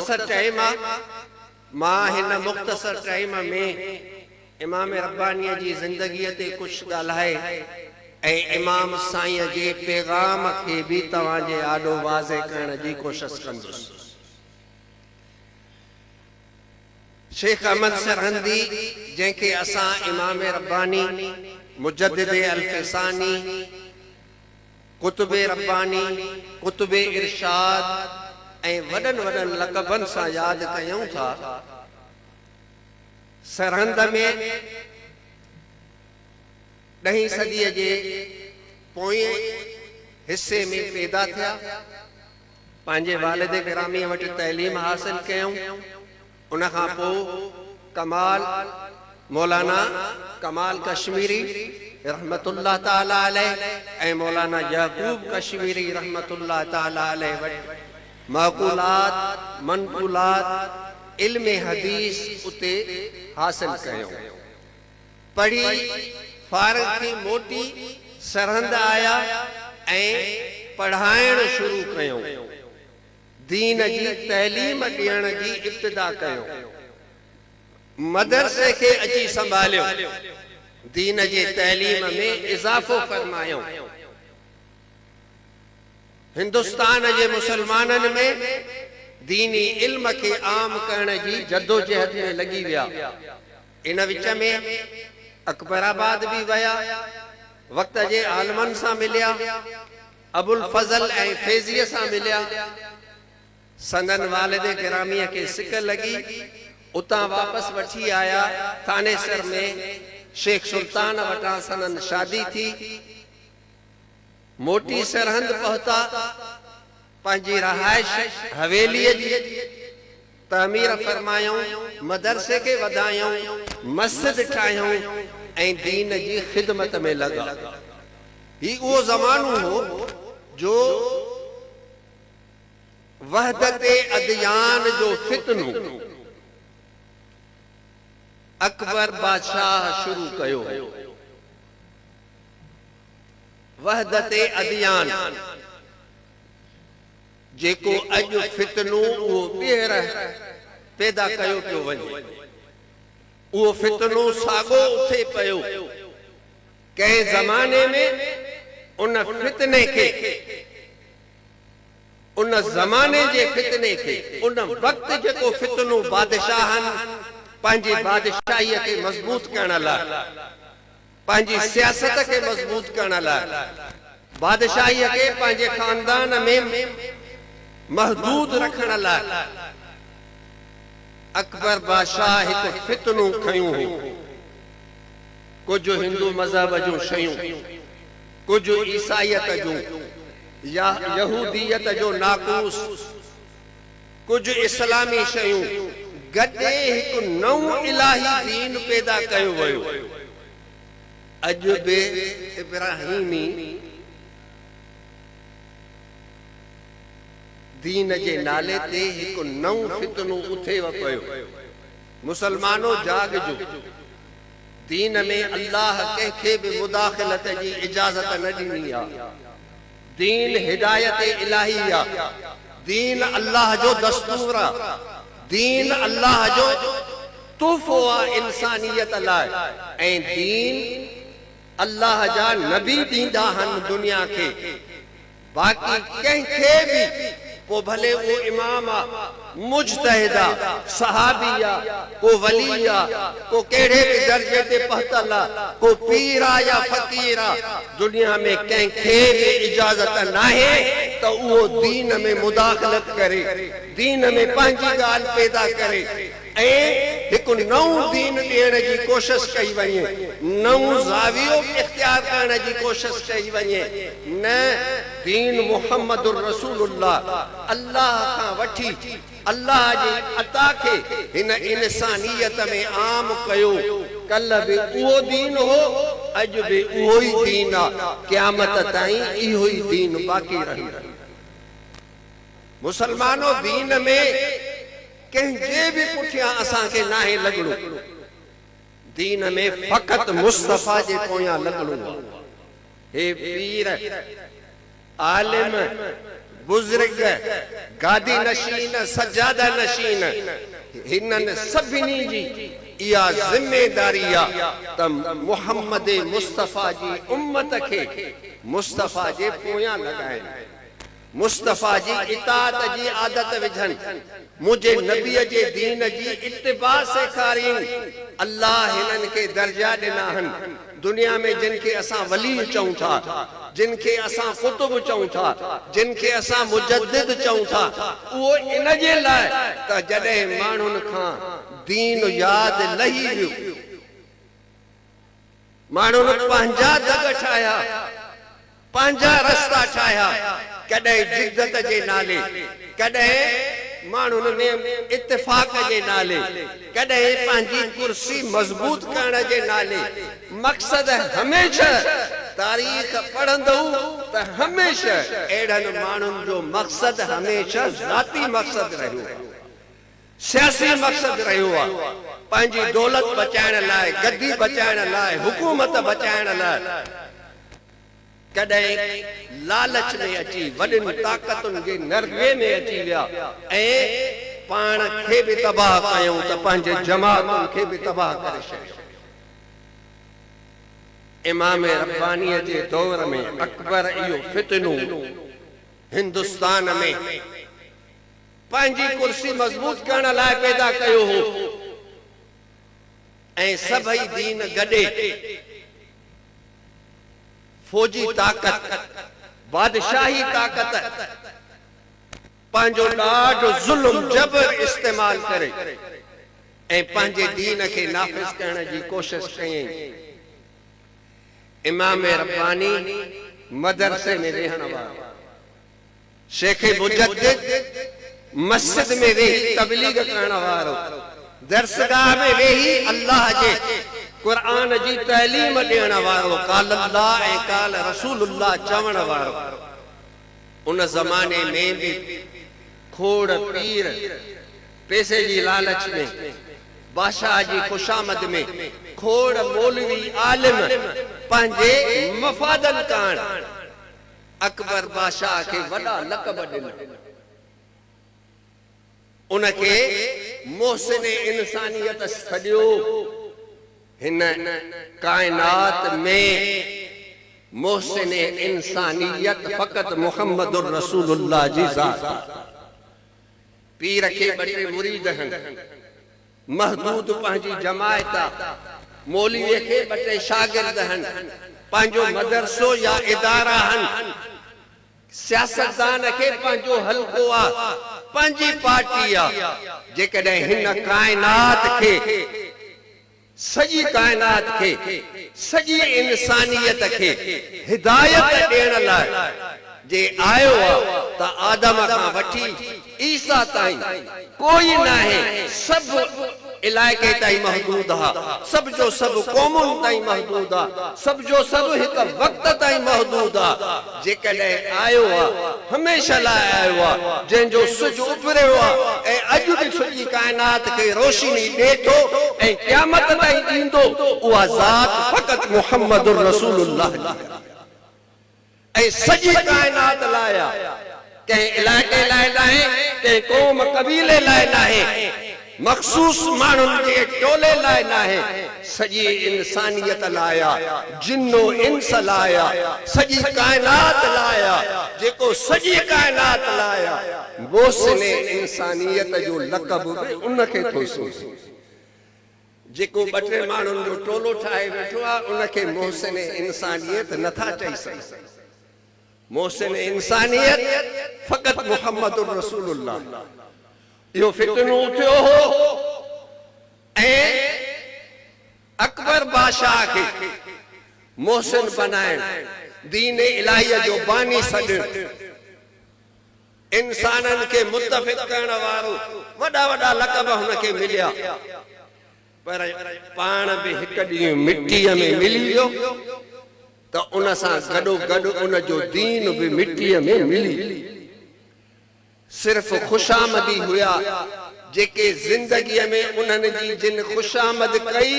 मुख्तसर टाइम मां हिन मुख्तसर टाइम में इमाम रब्बानी जी ज़िंदगी ते कुछ ॻाल्हाए ऐं इमाम साईं जे पैगाम खे भी तव्हांजे आॾो वाज़े करण जी कोशिश कंदुसि। शेख अहमद सरहंदी जंहिंखे असां इमाम रब्बानी, मुजद्दिद अल-फसानी, कुतुब रब्बानी, कुतुब इरशाद ऐं वॾनि लक़बनि सां यादि कयूं था, सरहंद में 10वीं सदीअ जे पोएं हिस्से में पैदा थिया। पंहिंजे वालिद गिरामी वटि तइलीम हासिल कयूं। उन खां पोइ कमाल मौलाना कमाल कश्मीरी रहमतुल्लाह ताला अलैह ऐं मौलाना याकूब कश्मीरी रहमतुल्लाह ताला अलैह वटि मक़ूलात, मनक़ूलात, इल्म हदीस उते हासिल कयूं। पढ़ी फारिग थी मोटी सरहंद आया ऐं पढ़ाइण शुरू कयूं। दीन जी तइलीम ॾियण जी इब्तिदा कयूं। मदरसे खे अची संभालियो, दीन जी तइलीम में इज़ाफ़ो फरमायो। हिंदुस्तान जे मुसलमाननि में दीनी इल्म के आम करण जी जद्दोजहद में लगी विया। इन विच में अकबराबाद भी वया, वक्त जे आलमन सां मिलिया, अबुल फजल ऐं फैज़ीअ सां मिलिया। संदन वालिद गिरामीअ के सिक लगी, उतां वापस वठी आया। थानेसर में शेख सुल्तान वटां संदन शादी थी। मोटी सरहंद पहुता, पंहिंजी रहाइश हवेलीअ जी तामीर फरमायूं, मदरसे के वधायूं, मस्जिद ठाहियूं ऐं दीन जी खिदमत में लगा। ही वो ज़मानो हो जो वहदत अदयान जो फितनो अकबर बादशाह शुरू कयो। वहदत अदयान जेको अज फितनो वो ॿीहर पैदा कयो पियो वञे। वो फितनो सागो उथे पियो। कंहिं ज़माने में उन फितने के, उन ज़माने जे फितने के, उन वक्त जेको फितनो बादशाहन पंहिंजी बादशाहीअ के मजबूत करण लाइ, पंहिंजी सियासत के मजबूत करण लाइ, बादशाहीअ के पंहिंजे खानदान में महदूद रखण लाइ अकबर बादशाह एक फितनो खयूं हो। कुछ हिंदू मजहब जो शयूं, कुछ ईसाइयत जो या यहूदियत जो नाकूस, कुछ इस्लामी शयूं गॾे एक नओं इलाही दीन पैदा कयो वियो। अज बे इब्राहिमी दीन जे नाले ते एक नओं फितनो उथे पियो। मुसलमानो जाग जो, दीन में अल्लाह कंहिंखे भी मुदाखलत जी इजाजत न ॾिनी आहे। दीन हिदायत इलाही आहे। दीन अल्लाह जो दस्तूर आहे। दीन अल्लाह जो तोहफो आहे इंसानियत लाइ। ऐं दीन अल्लाह जा नबी ॾींदा आहिनि दुनिया के। बाक़ी कंहिंखे भी को भले वो इमाम आ, मुजतहिद आ, सहाबी आ, को वली आ, को केड़े भी दर्जे ते पहुतल आ, को पीर आ या फकीर आ, दुनिया में कंहिंखे भी इजाजत नाहे तो वो दीन में मुदाखलत करे, दीन में पंहिंजी ॻाल्हि पैदा करे ऐं हिकु नओं दीन ॾियण जी कोशिश कई वञे, नओं ज़ावियो इख्तियार करण जी कोशिश कई वञे। न दीन मुहम्मदुर रसूलुल्लाह अल्लाह खां वठी अल्लाह जी अता के हिन इंसानियत में आम कयो। कल भी उहो दीन हो, अज भी उहो ही दीन आ, क़यामत ताईं इहो ही दीन बाक़ी रही। मुसलमानो दीन में कंहिंजे भी पुठियां असां के नाहे लगणो। दीन में फकत मुस्तफा जे पोयां लगणो। हे पीर, आलिम, बुजुर्ग, गादी नशीन, सजादा नशीन, हिनन सभिनी जी इहा ज़िम्मेदारी आहे त मुहम्मद मुस्तफ़ा जी उम्मत खे मुस्तफ़ा जे पोयां लॻाइनि, मुस्तफ़ा जी इताअत जी आदत विझनि, मुझे नबीअ जे दीन जी इत्तिबा सेखारीनि। अल्लाह हिननि खे दर्जा ॾिना आहिनि दुनिया में, जिन खे असां वली चऊं था, जिन खे असां कुतुब चऊं था, जिन खे असां मुजद्दिद चऊं था, उहो इन जे लाइ त जॾहिं माण्हुनि खां दीन यादि लही वियो, माण्हुनि पंहिंजा दग ठाहिया, पंहिंजा रस्ता ठाहिया, कॾहिं जिद्दत जे नाले, कॾहिं माण्हुनि में इत्तिफ़ाक़ जे नाले, कॾहिं पंहिंजी कुर्सी मज़बूत करण जे नाले। मक़सद हमेशा तारीख़ पढ़ंदो त हमेशा अहिड़नि माण्हुनि जो मक़सद हमेशा ज़ाती मक़सद रहियो आहे, सियासी मक़सद रहियो आहे, पंहिंजी दौलत बचाइण लाइ, गद्दी बचाइण लाइ, हुकूमत बचाइण लाइ। कॾहिं लालच में अची वॾियुनि ताक़तुनि जे नरगे में अची विया ऐं पाण खे बि तबाह कयूं त पंहिंजे जमातुनि खे बि तबाह करे छॾियो। इमाम रब्बानीअ जे दौर में अकबर इहो फितनो हिंदुस्तान में पंहिंजी कुर्सी मज़बूत करण लाइ पैदा कयो हो ऐं सभई दीन गॾे फौजी ताक़त, बादशाही ताक़त, पंहिंजो ॾाढो ज़ुल्म जबर इस्तेमाल करे ऐं पंहिंजे दीन खे नाफ़िज़ करण जी कोशिश कयईं। इमाम रब्बानी मदरसे में रहण वारो, शेख मुजद्दिद मस्जिद में वेही तबलीग करण वारो, दरसगाह में वेही अल्लाह जे कुरान जी तालीम ॾियण वारो, काल अल्लाह ऐं काल रसूलुल्लाह चवण वारो। उन ज़माने में भी खोड़ पीर पैसे जी लालच में, बादशाह जी खुशामद में, खोड़ मौलवी आलिम पंहिंजे मफ़ादन कारण अकबर बादशाह खे वॾा लक़ब ॾिना। उनखे मोहसिन इंसानियत सॼो हिन कायनात में मोहसिन इंसानियत फ़क़त मुहम्मदुर रसूलुल्लाह जी ज़ात। पीर खे ॿ मुरीद आहिनि, महदूद पंहिंजी जमायत, मौलवीअ खे ॿ शागिर्द आहिनि, पंहिंजो मदरसो या इदारा आहिनि, सियासतदान खे पंहिंजो हल्को आहे, पंहिंजी पार्टी आहे। जेकॾहिं हिन कायनात खे, सॼी कायनात खे, सॼी इंसानियत खे हिदायत ॾियण लाइ जे आयो आहे त आदम खां वठी ईसा ताईं कोई नाहे, सभु इलाइक़े ताईं महदूद आहे, सभु जो सभु क़ौमुनि ताईं महदूद आहे, सभु जो सभु हिकु वक़्त ताईं महदूद आहे। जेकॾहिं आयो आहे हमेशा लाइ आयो आहे, जंहिंजो सिज उभरियो आहे ऐं अॼु बि सॼी कायनात खे रोशनी ॾिए थो ऐं क़यामत ताईं ईंदो, उहा ज़ात फ़क़त मुहम्मदुर रसूलुल्लाह ऐं सॼी कायनात लाइ आहे, कंहिं इलाइक़े लाइ नाहे, कंहिं क़ौम क़बीले लाइ नाहे, मख़सूस माण्हुनि जे टोले लाइ नाहे, सॼी इंसानियत लाइ आहे, जिन्नो इंस लाइ आहे, सॼी कायनात लाइ आहे। जेको सॼी कायनात लाइ आहे, मोहसिन इंसानियत जो लक़ब बि उनखे थो सोचे। जेको ॿ टे माण्हुनि जो टोलो ठाहे वेठो आहे, उनखे मोहसिन इंसानियत नथा चई सघनि। मोहसिन इंसानियत फ़क़त मुहम्मदुर रसूलुल्लाह। इहो फितनो थियो हो ऐं अकबर बादशाह खे मोहसिन बनाइण, दीन इलाही जो बानी सॾण, इंसाननि खे मुत्तफ़िक़ करण वारो वॾा वॾा लक़ब हुनखे मिलिया। पर पाण बि हिकु ॾींहुं मिटीअ में मिली वियो त उन सां गॾो गॾु उन जो दीन बि मिटीअ में मिली। सिर्फ़ खुशामदी हुया जेके ज़िंदगीअ में उन्हनि जी जिन खुशामद कई,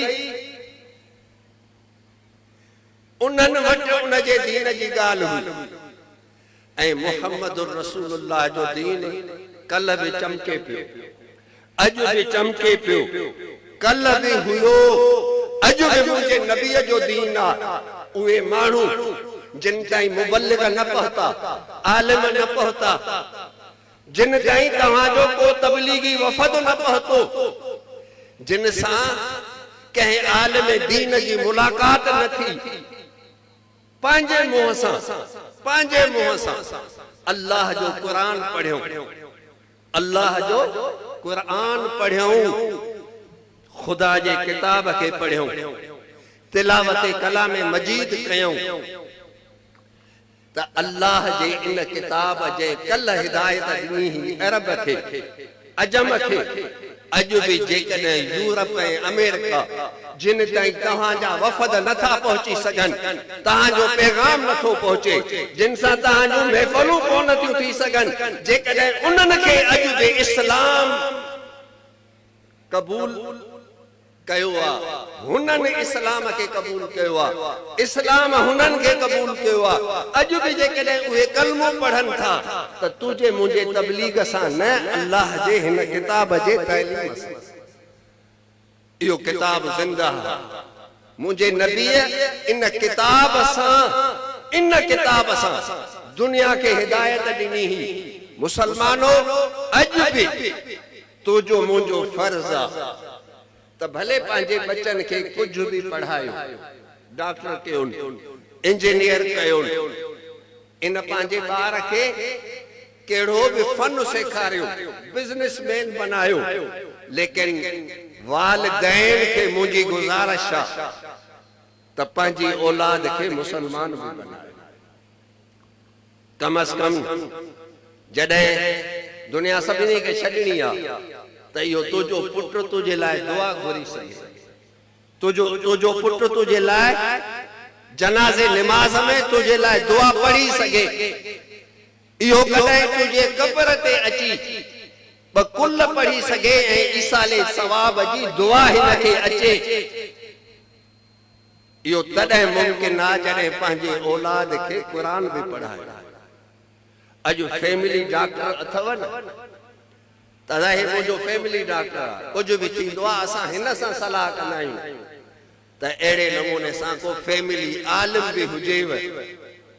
उन्हनि वटि उन जे दीन जी ॻाल्हि हुई। ऐं मुहम्मदुर रसूलुल्लाह जो दीन कल भी चमके पियो, अॼु भी चमके पियो, कल भी हुयो, अॼु भी मुंहिंजे नबीअ जो दीन आ। उहे माण्हू जिन ताईं मुबल्लिग न पहुता, आलिम न पहुता, जिन ताईं तव्हांजो को तबलीगी वफ़द न पहुतो, जिन सां कंहिं आलिम दीन जी मुलाकात न थी, पंहिंजे मुंहं सां अल्लाह जो क़ुरान पढ़ियो, अल्लाह जो क़ुरान पढ़ियो, खुदा जे किताब खे पढ़ियो, तिलावत कलाम मजीद कयूं, त अल्लाह जे इन किताब जे कल हिदायत ॾिनी हुई अरब खे, अजम खे। अॼु भी जेकॾहिं यूरोप ऐं अमेरिका जिन ताईं तव्हांजा वफ़द नथा पहुची सघनि, तव्हांजो पैगाम नथो पहुचे, जिन सां तव्हांजूं महफ़िलूं कोन थियूं थी सघनि, जेकॾहिं उन्हनि खे अॼु भी इस्लाम क़बूल कयो आहे, हुननि इस्लाम खे क़बूल कयो आहे, इस्लाम हुननि खे क़बूल कयो आहे। अॼु भी जेकॾहिं उहे कलमो पढ़नि था त तुंहिंजे मुंहिंजे तबलीग सां न, अल्लाह जे हिन किताब जे तइलीम सां। इहो किताब ज़िंदा आहे, मुंहिंजे नबीअ इन किताब सां दुनिया खे हिदायत ॾिनी हुई। मुसलमानो, अॼु भी तुंहिंजो मुंहिंजो फर्ज़ आहे त भले पंहिंजे बच्चन खे कुछ भी पढ़ायो, डॉक्टर कयो, इंजीनियर कयो, इन पंहिंजे ॿार खे कहिड़ो भी फन सेखारियो, बिजनेसमैन बनायो, लेकिन वालिदैन खे मुंहिंजी गुज़ारिश आहे त पंहिंजी औलाद खे मुसलमान भी बनायो। कम अज कम जॾहिं दुनिया सभिनी खे छॾणी आहे त इहो तुंहिंजो पुट तुंहिंजे लाइ दुआ घुरी सघे, तुंहिंजो पुट तुंहिंजे लाइ जनाज़े निमाज़ में तुंहिंजे लाइ दुआ पढ़ी सघे। इहो कॾहिं तुंहिंजे क़ब्र ते अची ॿ कुल पढ़ी सघे ऐं ईसाले सवाब जी दुआ हिन खे अचे। इहो तॾहिं मुमकिन आहे जॾहिं पंहिंजे औलाद खे क़ुरान भी पढ़ायो। अॼु फैमिली डॉक्टर अथव न, तॾहिं मुंहिंजो फैमिली डॉक्टर आहे, कुछ भी थींदो आहे असां हिन सां सलाह कंदा आहियूं त अहिड़े नमूने सां को फैमिली आलिम भी हुजेव,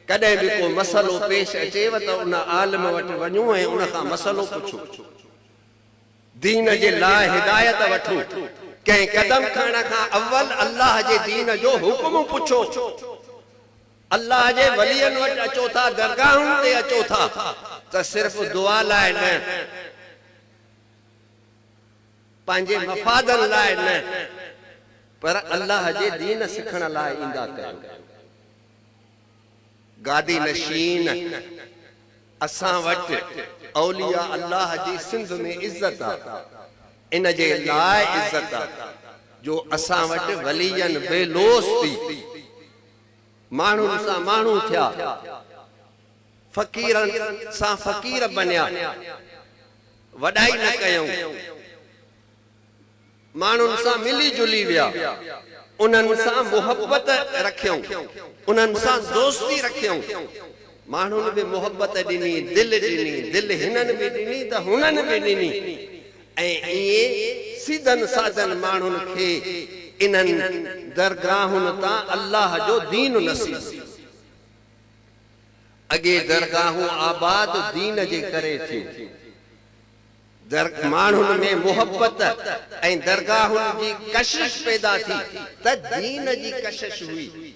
कॾहिं भी को मसलो पेश अचेव त उन आलिम वटि वञूं ऐं उन खां मसलो पुछो, दीन जे लाइ हिदायत वठो। कंहिं कदम खणण खां अव्वल अल्लाह जे दीन जो हुक्म पुछो। अल्लाह जे वलियन वटि अचो था, दरगाहुनि ते अचो था त सिर्फ़ दुआ लाइ न, पंहिंजे मफ़ादन लाइ न, पर अल्लाह जे दीन सिखण लाइ ईंदा कयो। गादी नशीन असां वटि औलिया अल्लाह जी सिंध में इज्जत आहे, इन जे लाइ इज्जत आहे जो असां वटि वलियन बेलोस थी, माण्हुनि सां माण्हू थिया, फ़क़ीरनि सां फ़क़ीर बनिया, वॾाई न कयूं, माण्हुनि सां मिली जुली विया, उन्हनि सां मुहब्बत रखियूं, उन्हनि सां दोस्ती रखियूं। माण्हुनि भी मुहब्बत ॾिनी, दिल हिननि भी ॾिनी त हुननि भी ॾिनी, ऐं ईअं सीधन साधन माण्हुनि खे इन्हनि दरगाहुनि तां अल्लाह जो दीन नसीब। अॻे दरगाहूं आबाद दीन जे करे थियूं, माण्हुनि में मुहब्बत ऐं दरगाहुनि जी कशिश पैदा थी त दीन जी कशिश हुई।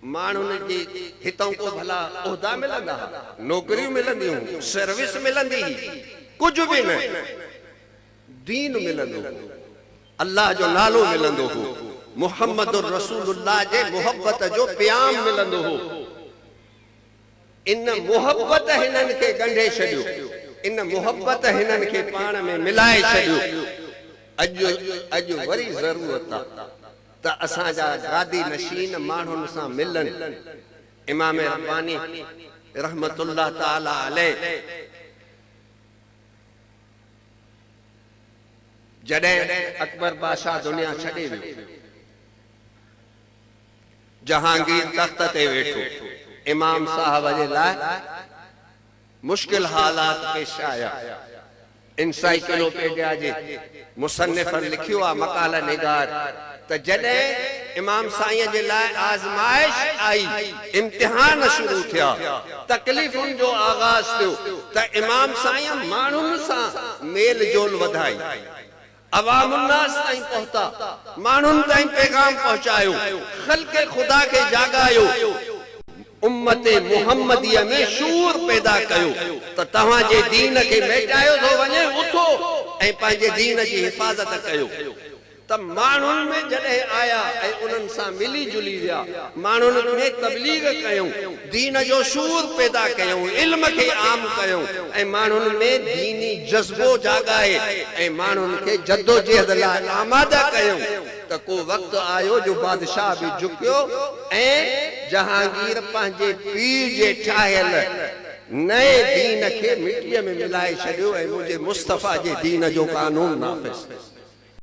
माण्हुनि जे हितां को भला उहिदा मिलंदा, नौकरियूं मिलंदियूं, सर्विस मिलंदी, कुछ भी न, दीन मिलंदो, अल्लाह जो नालो मिलंदो हो, मुहम्मदुर रसूलुल्लाह जे मुहब्बत जो प्याम मिलंदो हो। इन मुहब्बत हिननि खे ॻंढे छॾियो, इन मुहब्बत हिननि खे पाण में मिलाए छॾियो। अॼु वरी ज़रूरत आहे त असांजा गादी नशीन माण्हुनि सां मिलनि। इमाम रब्बानी रहमतुल्लाह ताला अलैह जॾहिं अकबर बादशाह दुनिया छॾे वियो, जहांगीर तख्त ते वेठो, इमाम साहब जे लाइ मुश्किल हालात पेश आया। इंसाइक्लोपीडिया जे मुसन्निफ लिखियो आ मकाला निगार त जॾहिं इमाम साईं जे लाइ आज़माइश आई, इम्तिहान शुरू थिया, तकलीफ़ुनि जो आगाज़ थियो त इमाम साईं माण्हुनि सां मेल जोल वधाई, अवामुन्नास ताईं पहुता, माण्हुनि ताईं पैगाम पहुचायो, ख़ल्क़े ख़ुदा खे जागायो, उम्मते मुहम्मदीअ में शूर पैदा कयो त तव्हां जे दीन खे मेटायो थो वञे, उथो ऐं पंहिंजे दीन जी हिफ़ाज़त कयो। त माण्हुनि में जॾहिं आया ऐं उन्हनि सां मिली जुली विया, माण्हुनि में तबलीग कयूं, दीन जो शूर पैदा कयूं, इल्म खे आम कयूं ऐं माण्हुनि में दीनी जज़्बो जागाए ऐं माण्हुनि खे जद्दोजहद लाइ आमादा कयूं त को वक़्तु आयो जो बादशाह बि झुकियो ऐं जहांगीर पंहिंजे पीर जे ठाहियल नए दीन खे मिटीअ में मिलाए छॾियो ऐं मुंहिंजे मुस्तफ़ा जे दीन जो कानून नाफ़िज़।